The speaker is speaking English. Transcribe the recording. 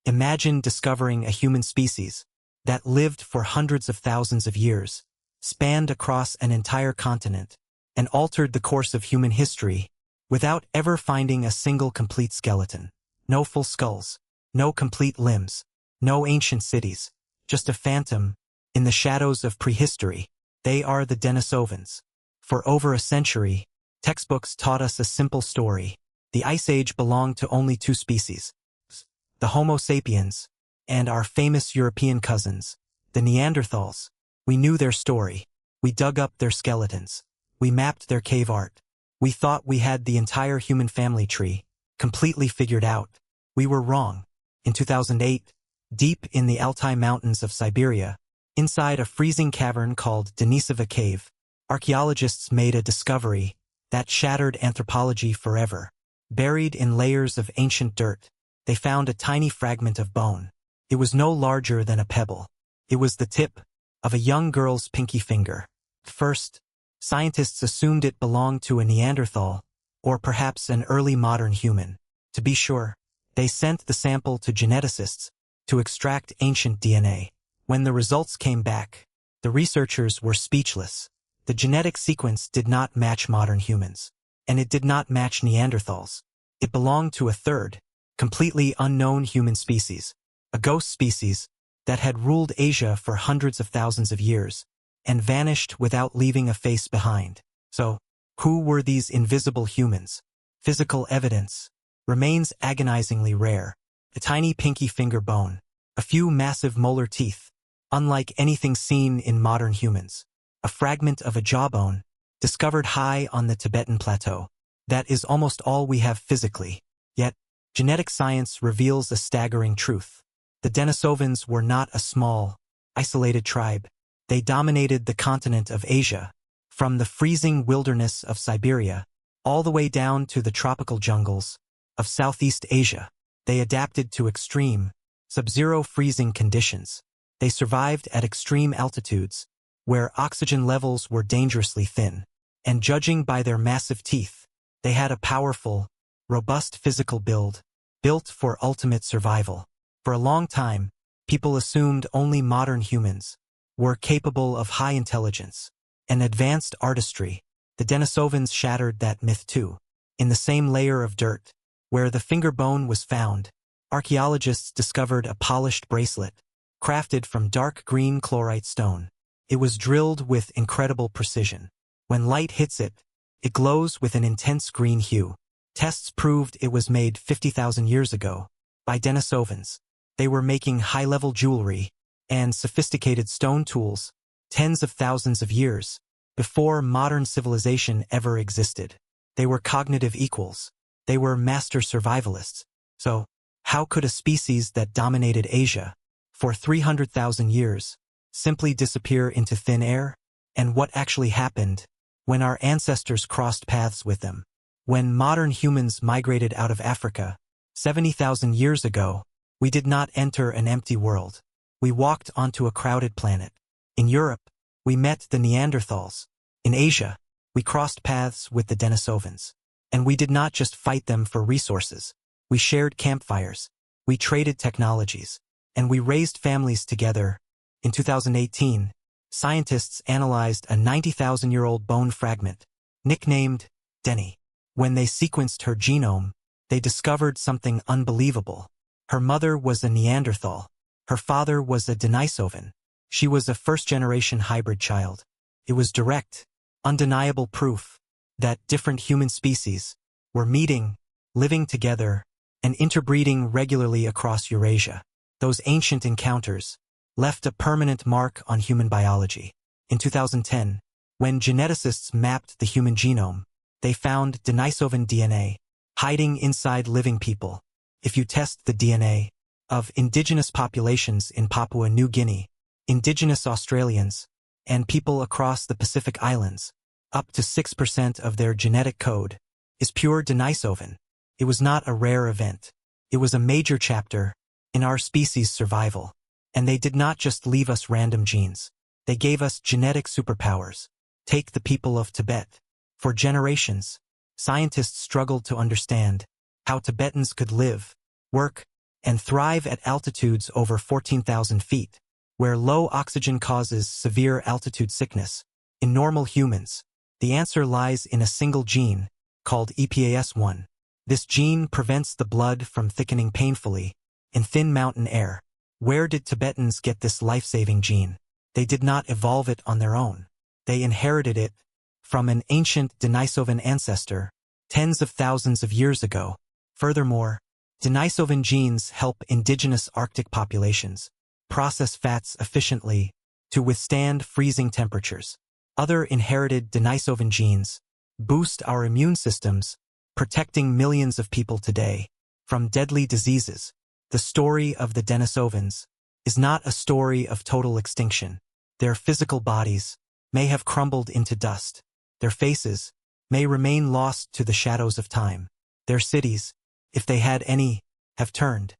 Imagine discovering a human species that lived for hundreds of thousands of years, spanned across an entire continent, and altered the course of human history without ever finding a single complete skeleton. No full skulls, no complete limbs, no ancient cities, just a phantom in the shadows of prehistory. They are the Denisovans. For over a century, textbooks taught us a simple story. The Ice Age belonged to only two species, the Homo sapiens, and our famous European cousins, the Neanderthals. We knew their story. We dug up their skeletons. We mapped their cave art. We thought we had the entire human family tree completely figured out. We were wrong. In 2008, deep in the Altai Mountains of Siberia, inside a freezing cavern called Denisova Cave, archaeologists made a discovery that shattered anthropology forever. Buried in layers of ancient dirt, they found a tiny fragment of bone. It was no larger than a pebble. It was the tip of a young girl's pinky finger. First, scientists assumed it belonged to a Neanderthal, or perhaps an early modern human. To be sure, they sent the sample to geneticists to extract ancient DNA. When the results came back, the researchers were speechless. The genetic sequence did not match modern humans, and it did not match Neanderthals. It belonged to a third, completely unknown human species, a ghost species that had ruled Asia for hundreds of thousands of years and vanished without leaving a face behind. So, who were these invisible humans? Physical evidence remains agonizingly rare. A tiny pinky finger bone, a few massive molar teeth, unlike anything seen in modern humans. A fragment of a jawbone, discovered high on the Tibetan plateau. That is almost all we have physically. Yet, genetic science reveals a staggering truth. The Denisovans were not a small, isolated tribe. They dominated the continent of Asia, from the freezing wilderness of Siberia, all the way down to the tropical jungles of Southeast Asia. They adapted to extreme, sub-zero freezing conditions. They survived at extreme altitudes, where oxygen levels were dangerously thin. And judging by their massive teeth, they had a powerful, robust physical build, built for ultimate survival. For a long time, people assumed only modern humans were capable of high intelligence and advanced artistry. The Denisovans shattered that myth too. In the same layer of dirt, where the finger bone was found, archaeologists discovered a polished bracelet, crafted from dark green chlorite stone. It was drilled with incredible precision. When light hits it, it glows with an intense green hue. Tests proved it was made 50,000 years ago by Denisovans. They were making high-level jewelry and sophisticated stone tools tens of thousands of years before modern civilization ever existed. They were cognitive equals. They were master survivalists. So, how could a species that dominated Asia for 300,000 years simply disappear into thin air? And what actually happened when our ancestors crossed paths with them? When modern humans migrated out of Africa 70,000 years ago, we did not enter an empty world. We walked onto a crowded planet. In Europe, we met the Neanderthals. In Asia, we crossed paths with the Denisovans. And we did not just fight them for resources. We shared campfires. We traded technologies. And we raised families together. In 2018, scientists analyzed a 90,000-year-old bone fragment, nicknamed Denny. When they sequenced her genome, they discovered something unbelievable. Her mother was a Neanderthal. Her father was a Denisovan. She was a first-generation hybrid child. It was direct, undeniable proof that different human species were meeting, living together, and interbreeding regularly across Eurasia. Those ancient encounters left a permanent mark on human biology. In 2010, when geneticists mapped the human genome, they found Denisovan DNA hiding inside living people. If you test the DNA of indigenous populations in Papua New Guinea, indigenous Australians, and people across the Pacific Islands, up to 6% of their genetic code is pure Denisovan. It was not a rare event. It was a major chapter in our species' survival. And they did not just leave us random genes. They gave us genetic superpowers. Take the people of Tibet. For generations, scientists struggled to understand how Tibetans could live, work, and thrive at altitudes over 14,000 feet, where low oxygen causes severe altitude sickness. In normal humans, the answer lies in a single gene, called EPAS1. This gene prevents the blood from thickening painfully in thin mountain air. Where did Tibetans get this life-saving gene? They did not evolve it on their own. They inherited it from an ancient Denisovan ancestor, tens of thousands of years ago. Furthermore, Denisovan genes help indigenous Arctic populations process fats efficiently to withstand freezing temperatures. Other inherited Denisovan genes boost our immune systems, protecting millions of people today from deadly diseases. The story of the Denisovans is not a story of total extinction. Their physical bodies may have crumbled into dust. Their faces may remain lost to the shadows of time. Their cities, if they had any, have turned